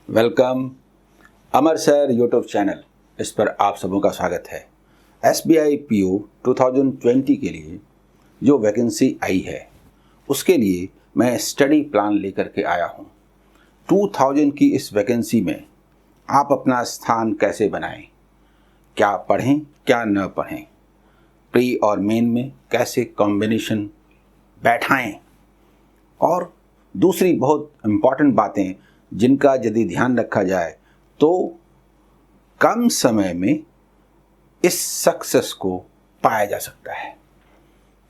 Welcome अमर sir YouTube channel. इस पर आप सबों का स्वागत है। SBI PO 2020 के लिए जो वैकेंसी आई है उसके लिए मैं स्टडी प्लान लेकर के आया हूँ। 2000 की इस वैकेंसी में आप अपना स्थान कैसे बनाएं, क्या पढ़ें क्या न पढ़ें, प्री और मेन में कैसे कॉम्बिनेशन बैठाएं और दूसरी बहुत इम्पॉर्टेंट बातें जिनका यदि ध्यान रखा जाए तो कम समय में इस सक्सेस को पाया जा सकता है।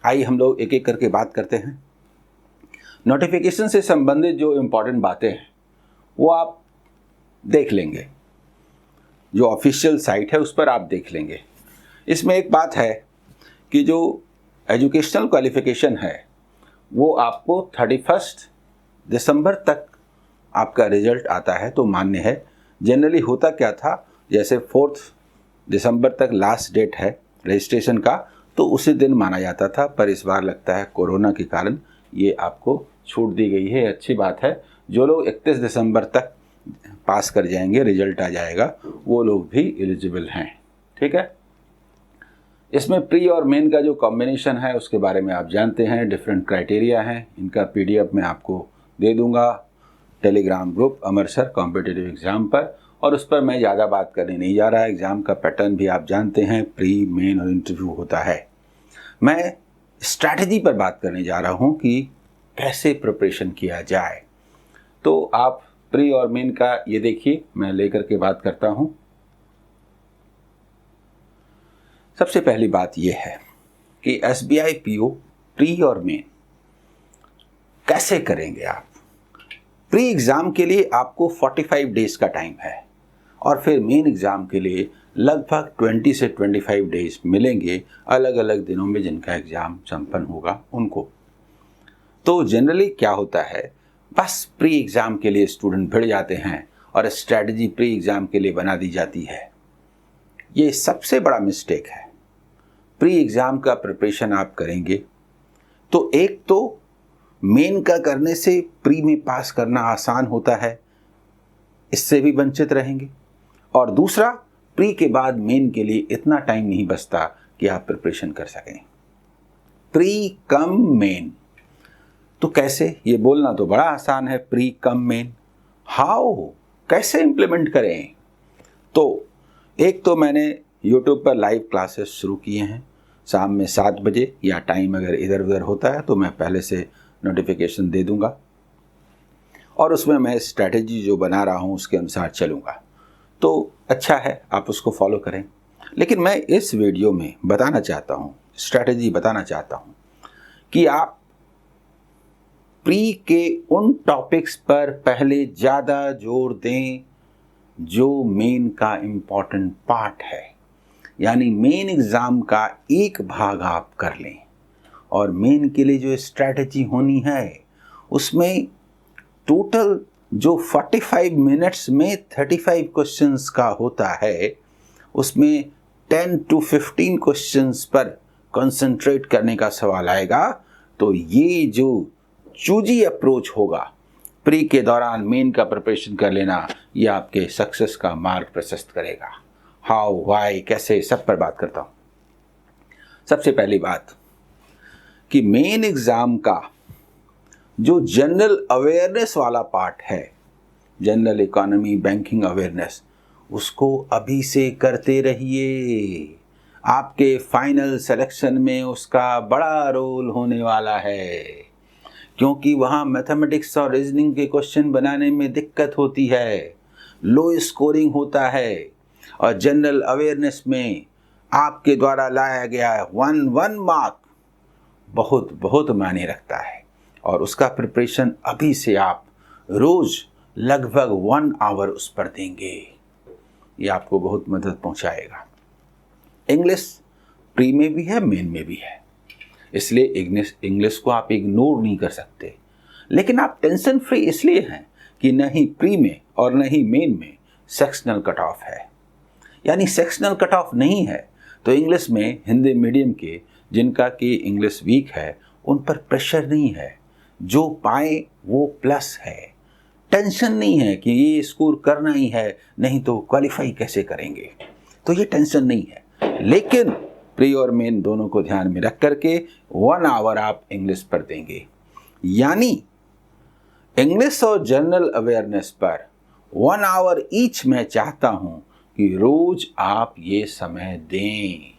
आइए हम लोग एक एक करके बात करते हैं। नोटिफिकेशन से संबंधित जो इम्पॉर्टेंट बातें हैं वो आप देख लेंगे, जो ऑफिशियल साइट है उस पर आप देख लेंगे। इसमें एक बात है कि जो एजुकेशनल क्वालिफिकेशन है वो आपको 31 दिसंबर तक आपका रिजल्ट आता है तो मान्य है। जनरली होता क्या था, जैसे 4 दिसंबर तक लास्ट डेट है रजिस्ट्रेशन का तो उसी दिन माना जाता था, पर इस बार लगता है कोरोना के कारण ये आपको छूट दी गई है। अच्छी बात है। जो लोग 31 दिसंबर तक पास कर जाएंगे, रिजल्ट आ जाएगा, वो लोग भी एलिजिबल हैं। ठीक है। इसमें प्री और मेन का जो कॉम्बिनेशन है उसके बारे में आप जानते हैं, डिफरेंट क्राइटेरिया हैं। इनका PDF मैं आपको दे दूंगा टेलीग्राम ग्रुप अमर सर कॉम्पिटिटिव एग्ज़ाम पर, और उस पर मैं ज़्यादा बात करने नहीं जा रहा। एग्ज़ाम का पैटर्न भी आप जानते हैं, प्री मेन और इंटरव्यू होता है। मैं स्ट्रैटेजी पर बात करने जा रहा हूँ कि कैसे प्रिपरेशन किया जाए। तो आप प्री और मेन का ये देखिए, मैं लेकर के बात करता हूँ। सबसे पहली बात यह है कि SBI PO प्री और मेन कैसे करेंगे आप। प्री एग्ज़ाम के लिए आपको 45 डेज़ का टाइम है और फिर मेन एग्ज़ाम के लिए लगभग 20 से 25 डेज़ मिलेंगे अलग अलग दिनों में जिनका एग्ज़ाम संपन्न होगा उनको। तो जनरली क्या होता है, बस प्री एग्ज़ाम के लिए स्टूडेंट भिड़ जाते हैं और स्ट्रैटेजी प्री एग्ज़ाम के लिए बना दी जाती है। ये सबसे बड़ा मिस्टेक है। प्री एग्ज़ाम का प्रिपरेशन आप करेंगे तो एक तो मेन का करने से प्री में पास करना आसान होता है, इससे भी वंचित रहेंगे, और दूसरा प्री के बाद मेन के लिए इतना टाइम नहीं बचता कि आप प्रिपरेशन कर सकें। प्री कम मेन तो कैसे, ये बोलना तो बड़ा आसान है, प्री कम मेन। हाउ, कैसे इम्प्लीमेंट करें। तो एक तो मैंने YouTube पर लाइव क्लासेस शुरू किए हैं शाम में 7 बजे, या टाइम अगर इधर उधर होता है तो मैं पहले से नोटिफिकेशन दे दूंगा और उसमें मैं स्ट्रैटेजी जो बना रहा हूं उसके अनुसार चलूंगा। तो अच्छा है, आप उसको फॉलो करें। लेकिन मैं इस वीडियो में बताना चाहता हूं, स्ट्रैटेजी बताना चाहता हूं कि आप प्री के उन टॉपिक्स पर पहले ज़्यादा जोर दें जो मेन का इम्पॉर्टेंट पार्ट है। यानी मेन एग्ज़ाम का एक भाग आप कर लें और मेन के लिए जो स्ट्रैटेजी होनी है उसमें टोटल जो 45 मिनट्स में 35 क्वेश्चंस का होता है उसमें 10 to 15 क्वेश्चंस पर कंसंट्रेट करने का सवाल आएगा। तो ये जो चूजी अप्रोच होगा प्री के दौरान मेन का प्रिपरेशन कर लेना, ये आपके सक्सेस का मार्ग प्रशस्त करेगा। हाउ, वाई, कैसे, सब पर बात करता हूँ। सबसे पहली बात कि मेन एग्ज़ाम का जो जनरल अवेयरनेस वाला पार्ट है, जनरल इकोनॉमी, बैंकिंग अवेयरनेस, उसको अभी से करते रहिए। आपके फाइनल सिलेक्शन में उसका बड़ा रोल होने वाला है, क्योंकि वहाँ मैथमेटिक्स और रीजनिंग के क्वेश्चन बनाने में दिक्कत होती है, लो स्कोरिंग होता है, और जनरल अवेयरनेस में आपके द्वारा लाया गया 1 मार्क बहुत बहुत मायने रखता है। और उसका प्रिपरेशन अभी से आप रोज लगभग 1 आवर उस पर देंगे, ये आपको बहुत मदद पहुंचाएगा। इंग्लिश प्री में भी है, मेन में भी है, इसलिए इंग्लिश को आप इग्नोर नहीं कर सकते। लेकिन आप टेंशन फ्री इसलिए हैं कि नहीं प्री में और नहीं मेन में सेक्शनल कट ऑफ है। यानी सेक्शनल कट ऑफ नहीं है तो इंग्लिश में हिंदी मीडियम के जिनका कि इंग्लिश वीक है उन पर प्रेशर नहीं है, जो पाए वो प्लस है। टेंशन नहीं है कि ये स्कोर करना ही है, नहीं तो क्वालिफाई कैसे करेंगे, तो ये टेंशन नहीं है। लेकिन प्री और मेन दोनों को ध्यान में रख करके 1 आवर आप इंग्लिश पर देंगे, यानी इंग्लिश और जनरल अवेयरनेस पर 1 आवर ईच मैं चाहता हूं कि रोज आप ये समय दें।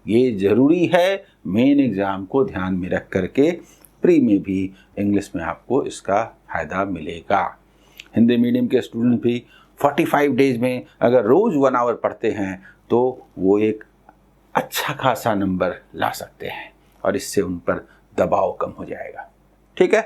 ये जरूरी है मेन एग्जाम को ध्यान में रख करके। प्री में भी इंग्लिश में आपको इसका फायदा मिलेगा। हिंदी मीडियम के स्टूडेंट भी 45 डेज में अगर रोज 1 आवर पढ़ते हैं तो वो एक अच्छा खासा नंबर ला सकते हैं और इससे उन पर दबाव कम हो जाएगा। ठीक है,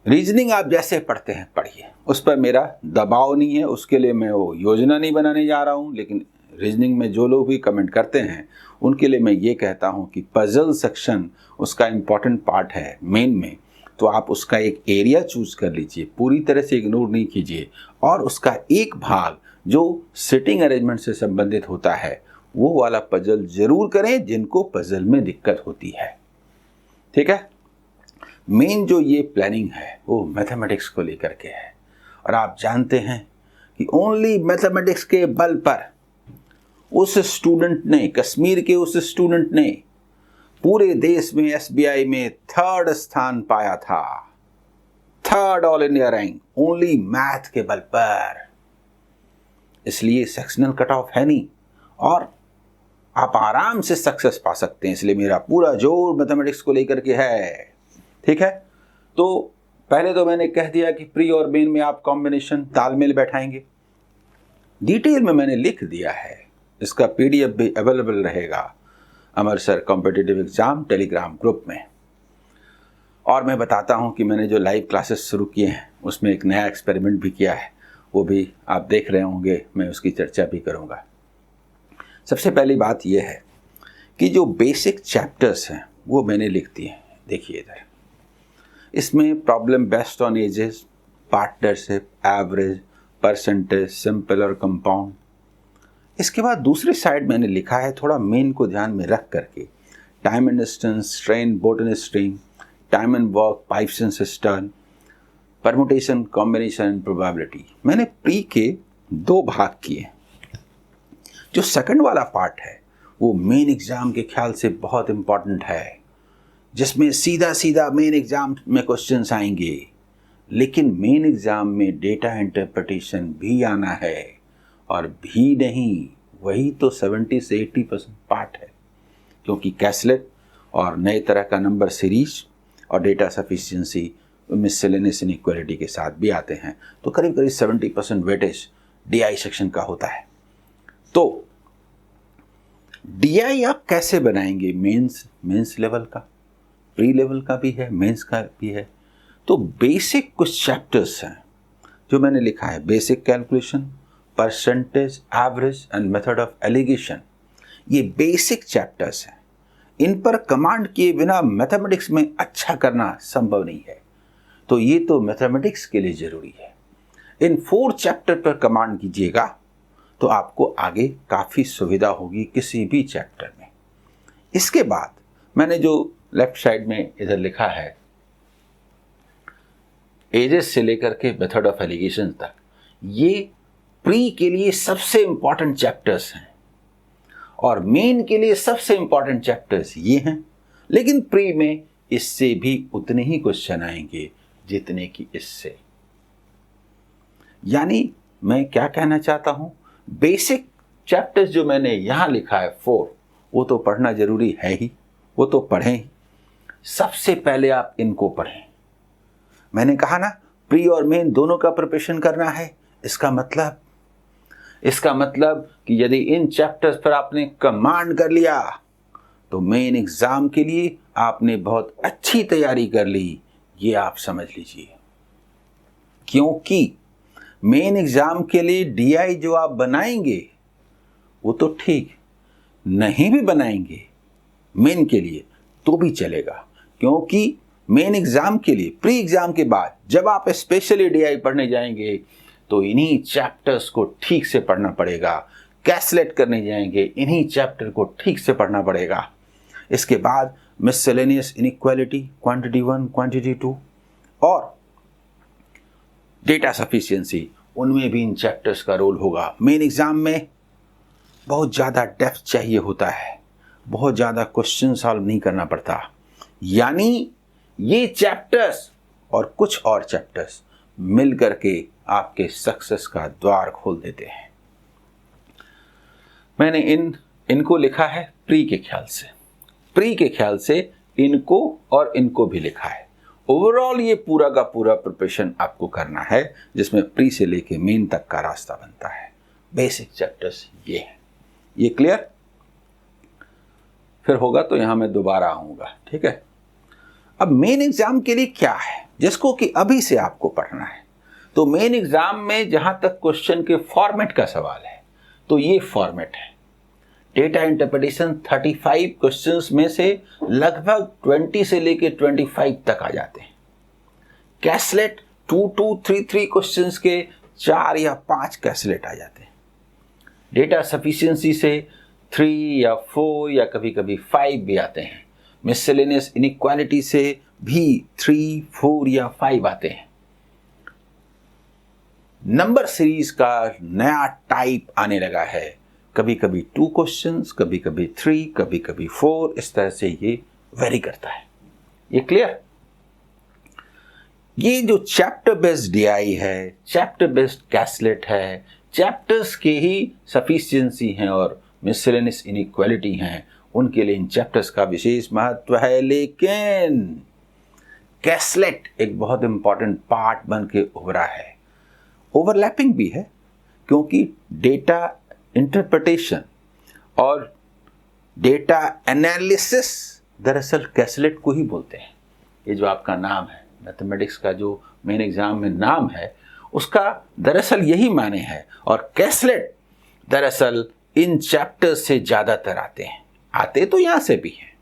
रीजनिंग आप जैसे पढ़ते हैं पढ़िए, उस पर मेरा दबाव नहीं है, उसके लिए मैं वो योजना नहीं बनाने जा रहा हूं। लेकिन रीजनिंग में जो लोग भी कमेंट करते हैं उनके लिए मैं ये कहता हूं कि पजल सेक्शन उसका इम्पॉर्टेंट पार्ट है मेन में, तो आप उसका एक एरिया चूज कर लीजिए, पूरी तरह से इग्नोर नहीं कीजिए, और उसका एक भाग जो सिटिंग अरेंजमेंट से संबंधित होता है वो वाला पजल जरूर करें जिनको पजल में दिक्कत होती है। ठीक है, मेन जो ये प्लानिंग है वो मैथमेटिक्स को लेकर के है, और आप जानते हैं कि ओनली मैथमेटिक्स के बल पर उस स्टूडेंट ने, कश्मीर के उस स्टूडेंट ने पूरे देश में एसबीआई में 3rd स्थान पाया था, 3rd all India rank, only math के बल पर। इसलिए सेक्शनल कट ऑफ है नहीं और आप आराम से सक्सेस पा सकते हैं, इसलिए मेरा पूरा जोर मैथमेटिक्स को लेकर के है। ठीक है, तो पहले तो मैंने कह दिया कि प्री और मेन में आप कॉम्बिनेशन तालमेल बैठाएंगे। डिटेल में मैंने लिख दिया है, इसका पीडीएफ भी अवेलेबल रहेगा Amar sir competitive exam Telegram group में। और मैं बताता हूं कि मैंने जो लाइव क्लासेस शुरू किए हैं उसमें एक नया एक्सपेरिमेंट भी किया है, वो भी आप देख रहे होंगे, मैं उसकी चर्चा भी करूंगा। सबसे पहली बात यह है कि जो बेसिक चैप्टर्स हैं वो मैंने लिख दिए हैं। देखिए इधर, इसमें problem based on edges, partnership, average, percentage, simple और कंपाउंड। इसके बाद दूसरी साइड मैंने लिखा है थोड़ा मेन को ध्यान में रख करके, time and distance, train, boat and stream, time and work, pipes and cistern, permutation, combination and probability. मैंने प्री के 2 भाग किए। जो सेकंड वाला पार्ट है वो मेन एग्जाम के ख्याल से बहुत इंपॉर्टेंट है, जिसमें सीधा सीधा मेन एग्जाम में क्वेश्चंस आएंगे, लेकिन मेन एग्जाम में डेटा इंटरप्रिटेशन भी आना है, और भी नहीं, वही तो 70 से 80% पार्ट है, क्योंकि कैसलेट और नए तरह का नंबर सीरीज और डेटा सफिशिएंसी मिसलेनियस इनइक्वालिटी के साथ भी आते हैं, तो करीब करीब 70% वेटेज डीआई सेक्शन का होता है। तो डीआई आप कैसे बनाएंगे? मेंस लेवल का, प्री लेवल का भी है, मेंस का भी है। तो बेसिक कुछ चैप्टर्स हैं जो मैंने लिखा है, basic calculation, percentage, average and method of alligation. ये बेसिक चैप्टर्स हैं, इन पर कमांड किए बिना मैथमेटिक्स में अच्छा करना संभव नहीं है, तो ये तो मैथमेटिक्स के लिए जरूरी है। इन 4 चैप्टर पर कमांड कीजिएगा तो आपको आगे काफ़ी सुविधा होगी किसी भी चैप्टर में। इसके बाद मैंने जो लेफ्ट साइड में इधर लिखा है, एजेस से लेकर के मेथड ऑफ एलिगेशन तक, ये प्री के लिए सबसे इंपॉर्टेंट चैप्टर्स हैं और मेन के लिए सबसे इंपॉर्टेंट चैप्टर्स ये हैं। लेकिन प्री में इससे भी उतने ही क्वेश्चन आएंगे जितने कि इससे। यानी मैं क्या कहना चाहता हूं, बेसिक चैप्टर्स जो मैंने यहां लिखा है 4, वो तो पढ़ना जरूरी है ही, वो तो पढ़ें ही। सबसे पहले आप इनको पढ़ें। मैंने कहा ना, प्री और मेन दोनों का प्रिपरेशन करना है। इसका मतलब कि यदि इन चैप्टर्स पर आपने कमांड कर लिया तो मेन एग्जाम के लिए आपने बहुत अच्छी तैयारी कर ली, ये आप समझ लीजिए। क्योंकि मेन एग्जाम के लिए डीआई जो आप बनाएंगे वो तो ठीक, नहीं भी बनाएंगे मेन के लिए तो भी चलेगा, क्योंकि मेन एग्जाम के लिए प्री एग्जाम के बाद जब आप स्पेशली डीआई पढ़ने जाएंगे तो इन्हीं चैप्टर्स को ठीक से पढ़ना पड़ेगा। कैलकुलेट करने जाएंगे, इन्हीं चैप्टर को ठीक से पढ़ना पड़ेगा। इसके बाद मिसलेनियस इनइक्वालिटी, क्वांटिटी 1, क्वांटिटी 2 और डेटा सफिशिएंसी, उनमें भी इन चैप्टर्स का रोल होगा। मेन एग्जाम में बहुत ज़्यादा डेप्थ चाहिए होता है, बहुत ज़्यादा क्वेश्चन सॉल्व नहीं करना पड़ता, यानी ये चैप्टर्स और कुछ और चैप्टर्स मिल करके आपके सक्सेस का द्वार खोल देते हैं। मैंने इनको लिखा है प्री के ख्याल से, प्री के ख्याल से इनको और इनको भी लिखा है। ओवरऑल ये पूरा का पूरा प्रिपरेशन आपको करना है, जिसमें प्री से लेके मेन तक का रास्ता बनता है। बेसिक चैप्टर्स ये हैं। ये क्लियर? फिर होगा तो यहां मैं दोबारा आऊंगा, ठीक है। अब मेन एग्जाम के लिए क्या है, जिसको कि अभी से आपको पढ़ना है। तो मेन एग्जाम में जहां तक क्वेश्चन के फॉर्मेट का सवाल है, तो ये फॉर्मेट है। डेटा इंटरप्रिटेशन 35 क्वेश्चंस में से लगभग 20 से लेके 25 तक आ जाते हैं। कैसलेट 2-3 क्वेश्चंस के 4 या 5 कैसलेट आ जाते हैं। डेटा सफिशिएंसी से 3 या 4 या कभी कभी 5 भी आते हैं। मिसलेनियस इनइक्वालिटी से भी 3, 4 या 5 आते हैं। नंबर सीरीज का नया टाइप आने लगा है, कभी कभी 2 क्वेश्चंस, कभी कभी 3, कभी कभी 4, इस तरह से ये वेरी करता है। ये क्लियर? ये जो चैप्टर बेस्ड डीआई है, चैप्टर बेस्ड कैसलेट है, चैप्टर्स के ही सफिशिएंसी हैं और मिसलेनियस इनइक्वालिटी हैं, उनके लिए इन चैप्टर्स का विशेष महत्व है। लेकिन कैसलेट एक बहुत इंपॉर्टेंट पार्ट बन के उभरा है। ओवरलैपिंग भी है, क्योंकि डेटा इंटरप्रिटेशन और डेटा एनालिसिस दरअसल कैसलेट को ही बोलते हैं। ये जो आपका नाम है, मैथमेटिक्स का जो मेन एग्जाम में नाम है, उसका दरअसल यही माने है। और कैसलेट दरअसल इन चैप्टर्स से ज़्यादातर आते तो यहाँ से भी हैं,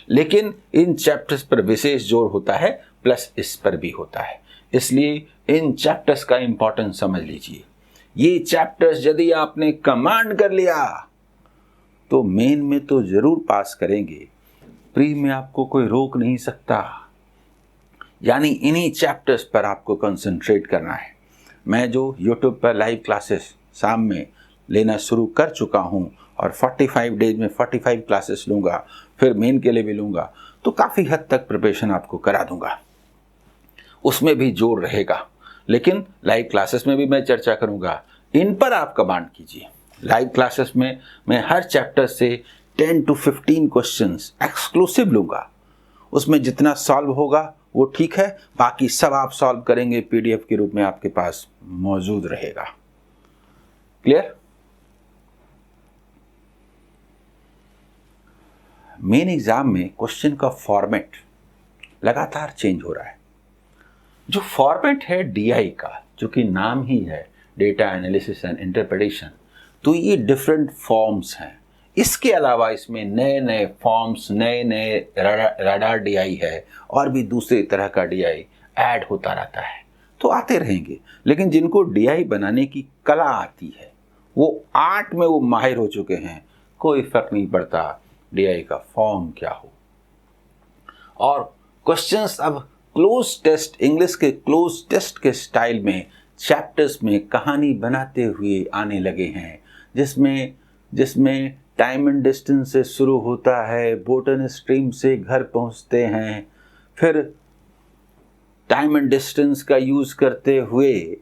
लेकिन इन चैप्टर्स पर विशेष जोर होता है, प्लस इस पर भी होता है। इसलिए इन चैप्टर्स का इंपॉर्टेंस समझ लीजिए। ये चैप्टर्स यदि आपने कमांड कर लिया तो मेन में तो जरूर पास करेंगे, प्री में आपको कोई रोक नहीं सकता। यानी इन्हीं चैप्टर्स पर आपको कंसंट्रेट करना है। मैं जो YouTube पर लाइव क्लासेस शाम में लेना शुरू कर चुका हूं और 45 डेज में 45 क्लासेस लूँगा, फिर मेन के लिए भी लूँगा, तो काफ़ी हद तक प्रिपरेशन आपको करा दूँगा। उसमें भी जोर रहेगा, लेकिन लाइव क्लासेस में भी मैं चर्चा करूँगा। इन पर आप कमांड कीजिए। लाइव क्लासेस में मैं हर चैप्टर से 10 to 15 क्वेश्चंस एक्सक्लूसिव लूँगा। उसमें जितना सॉल्व होगा वो ठीक है, बाकी सब आप सॉल्व करेंगे, PDF के रूप में आपके पास मौजूद रहेगा। क्लियर? मेन एग्जाम में क्वेश्चन का फॉर्मेट लगातार चेंज हो रहा है। जो फॉर्मेट है DI का, जो कि नाम ही है डेटा एनालिसिस एंड इंटरप्रिटेशन, तो ये डिफरेंट फॉर्म्स हैं। इसके अलावा इसमें नए नए फॉर्म्स, नए नए रडार DI है और भी दूसरे तरह का DI ऐड होता रहता है। तो आते रहेंगे, लेकिन जिनको DI बनाने की कला आती है, वो आर्ट में वो माहिर हो चुके हैं, कोई फर्क नहीं पड़ता DI का फॉर्म क्या हो। और क्वेश्चंस अब क्लोज टेस्ट, इंग्लिश के क्लोज टेस्ट के स्टाइल में चैप्टर्स में कहानी बनाते हुए आने लगे हैं, जिसमें टाइम एंड डिस्टेंस से शुरू होता है, बोट एंड स्ट्रीम से घर पहुंचते हैं, फिर टाइम एंड डिस्टेंस का यूज़ करते हुए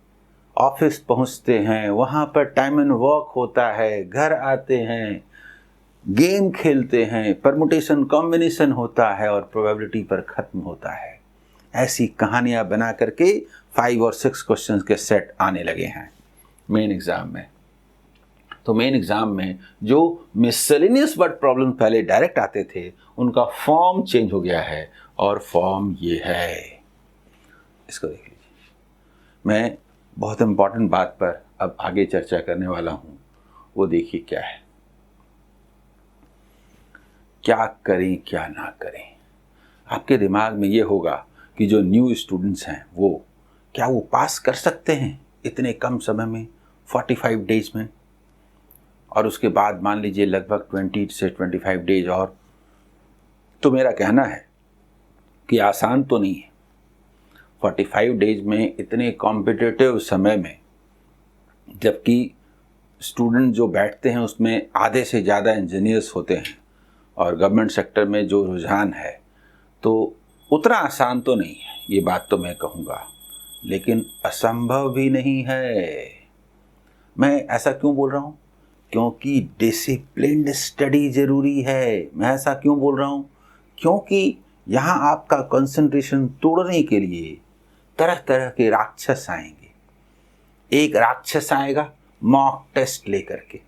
ऑफिस पहुंचते हैं, वहाँ पर टाइम एंड वॉक होता है, घर आते हैं, गेम खेलते हैं, परमुटेशन कॉम्बिनेशन होता है और प्रोबेबिलिटी पर ख़त्म होता है। ऐसी कहानियाँ बना करके 5 और 6 क्वेश्चंस के सेट आने लगे हैं मेन एग्ज़ाम में। तो मेन एग्ज़ाम में जो मिसलेनियस वर्ड प्रॉब्लम पहले डायरेक्ट आते थे, उनका फॉर्म चेंज हो गया है और फॉर्म ये है। इसको देख लीजिए। मैं बहुत इंपॉर्टेंट बात पर अब आगे चर्चा करने वाला हूँ, वो देखिए क्या है। क्या करें क्या ना करें। आपके दिमाग में ये होगा कि जो न्यू स्टूडेंट्स हैं वो पास कर सकते हैं इतने कम समय में, 45 डेज में, और उसके बाद मान लीजिए लगभग 20 से 25 डेज और। तो मेरा कहना है कि आसान तो नहीं है। 45 डेज में इतने कॉम्पिटिटिव समय में, जबकि स्टूडेंट जो बैठते हैं उसमें आधे से ज़्यादा इंजीनियर्स होते हैं और गवर्नमेंट सेक्टर में जो रुझान है तो उतना आसान तो नहीं है, ये बात तो मैं कहूँगा, लेकिन असंभव भी नहीं है। मैं ऐसा क्यों बोल रहा हूँ? क्योंकि डिसिप्लिन्ड स्टडी ज़रूरी है। मैं ऐसा क्यों बोल रहा हूँ? क्योंकि यहाँ आपका कंसंट्रेशन तोड़ने के लिए तरह तरह के राक्षस आएंगे। एक राक्षस आएगा मॉक टेस्ट लेकर के,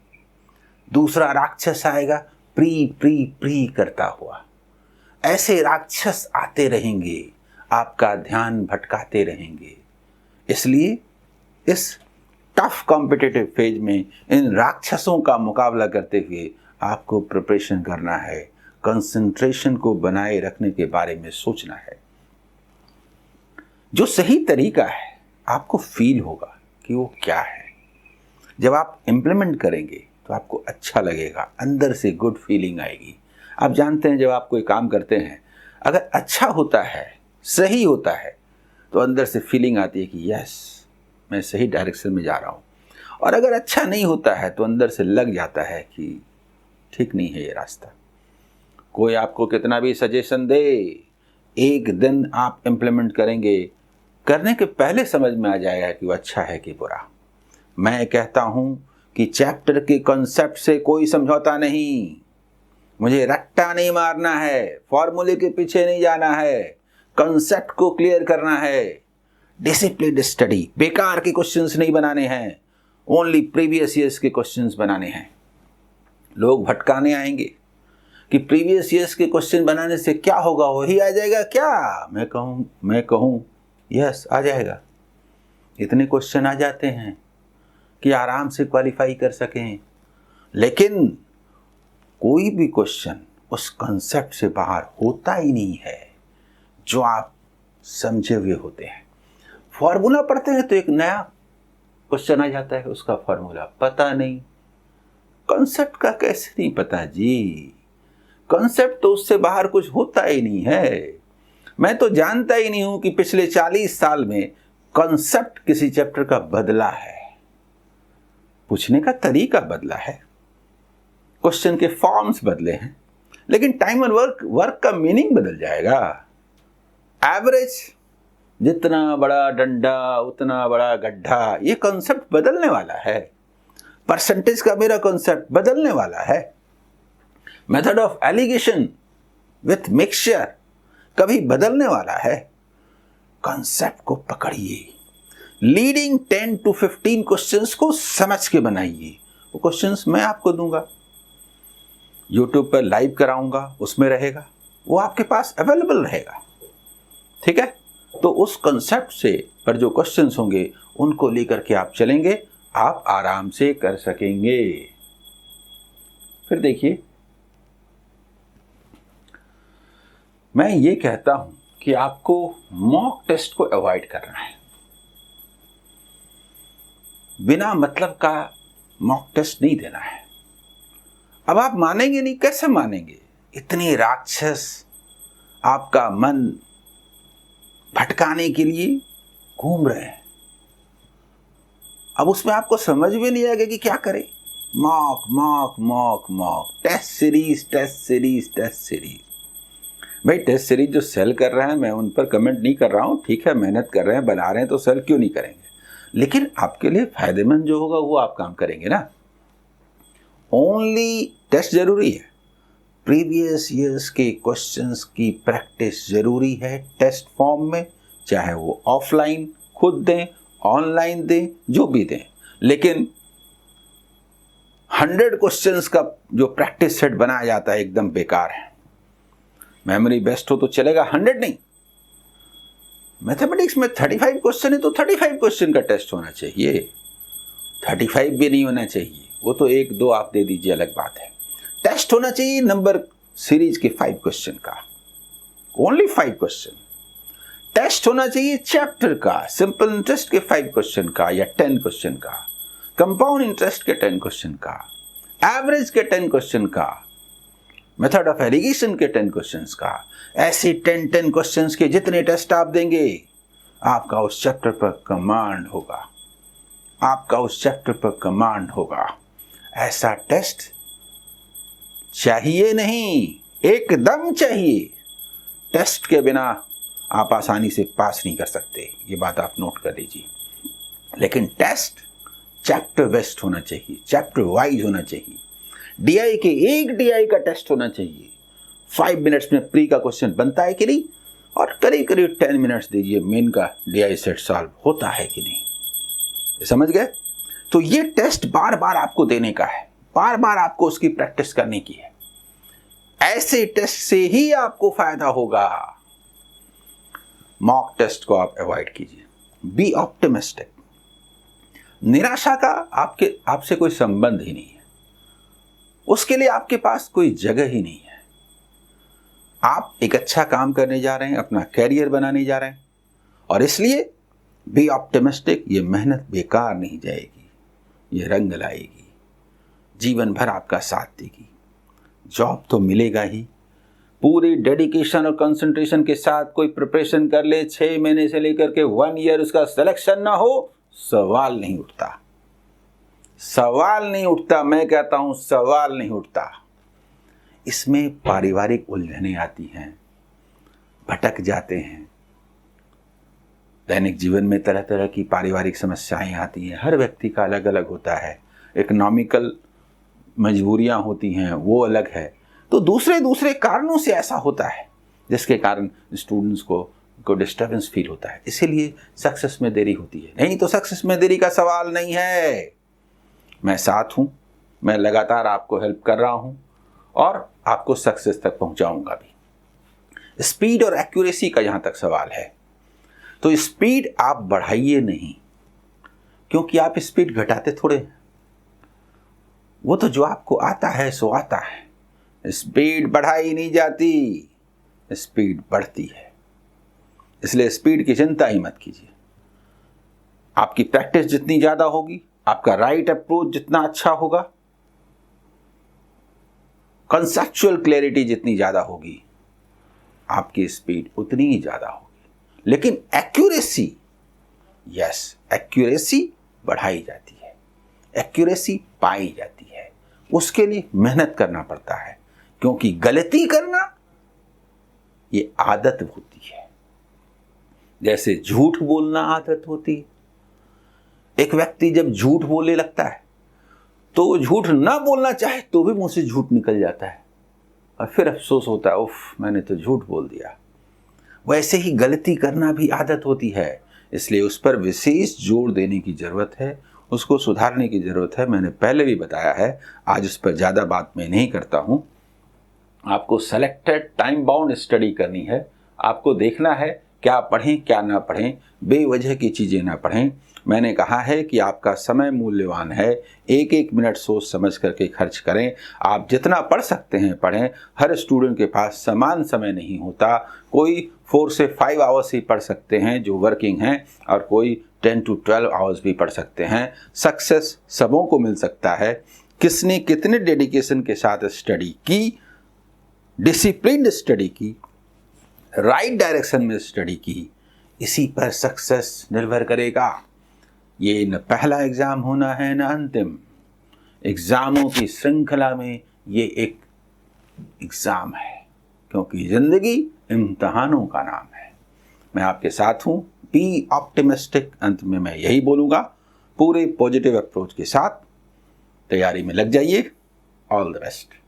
दूसरा राक्षस आएगा प्री प्री प्री करता हुआ। ऐसे राक्षस आते रहेंगे, आपका ध्यान भटकाते रहेंगे। इसलिए इस टफ कॉम्पिटिटिव फेज में इन राक्षसों का मुकाबला करते हुए आपको प्रिपरेशन करना है, कंसंट्रेशन को बनाए रखने के बारे में सोचना है। जो सही तरीका है आपको फील होगा कि वो क्या है। जब आप इम्प्लीमेंट करेंगे तो आपको अच्छा लगेगा, अंदर से गुड फीलिंग आएगी। आप जानते हैं जब आप कोई काम करते हैं अगर अच्छा होता है, सही होता है, तो अंदर से फीलिंग आती है कि यस मैं सही डायरेक्शन में जा रहा हूँ। और अगर अच्छा नहीं होता है तो अंदर से लग जाता है कि ठीक नहीं है ये रास्ता। कोई आपको कितना भी सजेशन दे, एक दिन आप इम्प्लीमेंट करेंगे, करने के पहले समझ में आ जाएगा कि वो अच्छा है कि बुरा। मैं कहता हूँ कि चैप्टर के कॉन्सेप्ट से कोई समझौता नहीं, मुझे रट्टा नहीं मारना है, फॉर्मूले के पीछे नहीं जाना है, कॉन्सेप्ट को क्लियर करना है। डिसिप्लिन्ड स्टडी, बेकार के क्वेश्चंस नहीं बनाने हैं, ओनली प्रीवियस ईयर्स के क्वेश्चंस बनाने हैं। लोग भटकाने आएंगे कि प्रीवियस ईयर्स के क्वेश्चन बनाने से क्या होगा, वही आ जाएगा क्या? मैं कहूँ यस आ जाएगा। इतने क्वेश्चन आ जाते हैं कि आराम से क्वालिफाई कर सकें, लेकिन कोई भी क्वेश्चन उस कॉन्सेप्ट से बाहर होता ही नहीं है जो आप समझे हुए होते हैं। फॉर्मूला पढ़ते हैं तो एक नया क्वेश्चन आ जाता है, उसका फॉर्मूला पता नहीं, कॉन्सेप्ट का कैसे नहीं पता जी? कॉन्सेप्ट तो उससे बाहर कुछ होता ही नहीं है। मैं तो जानता ही नहीं हूं कि पिछले 40 साल में कॉन्सेप्ट किसी चैप्टर का बदला है। पूछने का तरीका बदला है, क्वेश्चन के फॉर्म्स बदले हैं, लेकिन टाइम और वर्क का मीनिंग बदल जाएगा। एवरेज, जितना बड़ा डंडा उतना बड़ा गड्ढा, ये कॉन्सेप्ट बदलने वाला है। परसेंटेज का मेरा कॉन्सेप्ट बदलने वाला है। Method of alligation with mixture कभी बदलने वाला है। कॉन्सेप्ट को पकड़िए, लीडिंग 10 to 15 क्वेश्चंस को समझ के बनाइए। वो क्वेश्चंस मैं आपको दूंगा, यूट्यूब पर लाइव कराऊंगा, उसमें रहेगा, वो आपके पास अवेलेबल रहेगा। ठीक है, तो उस कॉन्सेप्ट से पर जो क्वेश्चंस होंगे उनको लेकर के आप चलेंगे, आप आराम से कर सकेंगे। फिर देखिए, मैं ये कहता हूं कि आपको मॉक टेस्ट को अवॉइड करना है। बिना मतलब का मॉक टेस्ट नहीं देना है। अब आप मानेंगे नहीं, कैसे मानेंगे? इतने राक्षस आपका मन भटकाने के लिए घूम रहे हैं। अब उसमें आपको समझ में नहीं आएगा कि क्या करें। Mock mock mock mock, test series test series test series. भाई टेस्ट सीरीज जो सेल कर रहे हैं, मैं उन पर कमेंट नहीं कर रहा हूँ, ठीक है, मेहनत कर रहे हैं, बना रहे हैं तो सेल क्यों नहीं करेंगे, लेकिन आपके लिए फायदेमंद जो होगा वो आप काम करेंगे ना। ओनली टेस्ट जरूरी है, प्रीवियस ईयर्स के क्वेश्चंस की प्रैक्टिस जरूरी है टेस्ट फॉर्म में, चाहे वो ऑफलाइन खुद दें, ऑनलाइन दें, जो भी दें, लेकिन 100 क्वेश्चंस का जो प्रैक्टिस सेट बनाया जाता है एकदम बेकार है। मेमोरी बेस्ट हो तो चलेगा, 100 नहीं। मैथमेटिक्स में 35 क्वेश्चन है तो 35 क्वेश्चन का टेस्ट होना चाहिए, 35 भी नहीं होना चाहिए, वो तो 1-2 आप दे दीजिए, अलग बात है। टेस्ट होना चाहिए नंबर सीरीज के 5 क्वेश्चन का, ओनली 5 क्वेश्चन। टेस्ट होना चाहिए चैप्टर का, सिंपल इंटरेस्ट के 5 क्वेश्चन का या 10 क्वेश्चन का, कंपाउंड इंटरेस्ट के 10 क्वेश्चन का, एवरेज के 10 क्वेश्चन का, मेथड ऑफ एलिगेशन के 10 क्वेश्चंस का। ऐसे 10 क्वेश्चंस के जितने टेस्ट आप देंगे आपका उस चैप्टर पर कमांड होगा, आपका उस चैप्टर पर कमांड होगा। ऐसा टेस्ट चाहिए नहीं, एकदम चाहिए। टेस्ट के बिना आप आसानी से पास नहीं कर सकते, ये बात आप नोट कर लीजिए। लेकिन टेस्ट चैप्टर बेस्ड होना चाहिए, चैप्टर वाइज होना चाहिए। डीआई के एक डीआई का टेस्ट होना चाहिए। 5 मिनट्स में प्री का क्वेश्चन बनता है कि नहीं, और करीब करीब 10 मिनट्स दीजिए मेन का डीआई सेट सॉल्व होता है कि नहीं। समझ गए? तो ये टेस्ट बार बार आपको देने का है, बार बार आपको उसकी प्रैक्टिस करने की है। ऐसे टेस्ट से ही आपको फायदा होगा। मॉक टेस्ट को आप अवॉइड कीजिए। Be optimistic. निराशा का आपसे कोई संबंध ही नहीं है, उसके लिए आपके पास कोई जगह ही नहीं है। आप एक अच्छा काम करने जा रहे हैं, अपना कैरियर बनाने जा रहे हैं, और इसलिए बी ऑप्टिमिस्टिक। ये मेहनत बेकार नहीं जाएगी, ये रंग लाएगी, जीवन भर आपका साथ देगी। जॉब तो मिलेगा ही। पूरी डेडिकेशन और कंसंट्रेशन के साथ कोई प्रिपरेशन कर ले, 6 महीने से लेकर के 1 ईयर उसका सिलेक्शन ना हो, सवाल नहीं उठता, सवाल नहीं उठता। मैं कहता हूं सवाल नहीं उठता। इसमें पारिवारिक उलझनें आती हैं, भटक जाते हैं। दैनिक जीवन में तरह तरह की पारिवारिक समस्याएं आती हैं, हर व्यक्ति का अलग अलग होता है। इकोनॉमिकल मजबूरियां होती हैं, वो अलग है। तो दूसरे कारणों से ऐसा होता है, जिसके कारण स्टूडेंट्स को डिस्टर्बेंस फील होता है। इसीलिए सक्सेस में देरी होती है। नहीं तो सक्सेस में देरी का सवाल नहीं है। मैं साथ हूं, मैं लगातार आपको हेल्प कर रहा हूं और आपको सक्सेस तक पहुंचाऊंगा भी। स्पीड और एक्यूरेसी का जहां तक सवाल है, तो स्पीड आप बढ़ाइए नहीं, क्योंकि आप स्पीड घटाते थोड़े हैं। वो तो जो आपको आता है सो आता है। स्पीड बढ़ाई नहीं जाती, स्पीड बढ़ती है। इसलिए स्पीड की चिंता ही मत कीजिए। आपकी प्रैक्टिस जितनी ज्यादा होगी, आपका राइट अप्रोच जितना अच्छा होगा, कंसेप्चुअल क्लैरिटी जितनी ज्यादा होगी, आपकी स्पीड उतनी ही ज्यादा होगी। लेकिन एक्यूरेसी, यस, एक्यूरेसी बढ़ाई जाती है, एक्यूरेसी पाई जाती है। उसके लिए मेहनत करना पड़ता है, क्योंकि गलती करना ये आदत होती है। जैसे झूठ बोलना आदत होती है। एक व्यक्ति जब झूठ बोलने लगता है तो वो झूठ ना बोलना चाहे तो भी मुंह से झूठ निकल जाता है, और फिर अफसोस होता है, उफ मैंने तो झूठ बोल दिया। वैसे ही गलती करना भी आदत होती है, इसलिए उस पर विशेष जोर देने की जरूरत है, उसको सुधारने की जरूरत है। मैंने पहले भी बताया है, आज उस पर ज़्यादा बात मैं नहीं करता हूँ। आपको सेलेक्टेड टाइम बाउंड स्टडी करनी है। आपको देखना है क्या पढ़ें क्या ना पढ़ें, बेवजह की चीज़ें ना पढ़ें। मैंने कहा है कि आपका समय मूल्यवान है, एक एक मिनट सोच समझ करके खर्च करें। आप जितना पढ़ सकते हैं पढ़ें। हर स्टूडेंट के पास समान समय नहीं होता। कोई 4 से 5 आवर्स ही पढ़ सकते हैं जो वर्किंग हैं, और कोई 10 to 12 आवर्स भी पढ़ सकते हैं। सक्सेस सबों को मिल सकता है। किसने कितने डेडिकेशन के साथ स्टडी की, डिसिप्लिन्ड स्टडी की, राइट डायरेक्शन में स्टडी की, इसी पर सक्सेस निर्भर करेगा। ये न पहला एग्जाम होना है न अंतिम। एग्जामों की श्रृंखला में ये एक एग्जाम है, क्योंकि जिंदगी इम्तहानों का नाम है। मैं आपके साथ हूं। Be optimistic. अंत में मैं यही बोलूंगा, पूरे पॉजिटिव अप्रोच के साथ तैयारी में लग जाइए। All the best.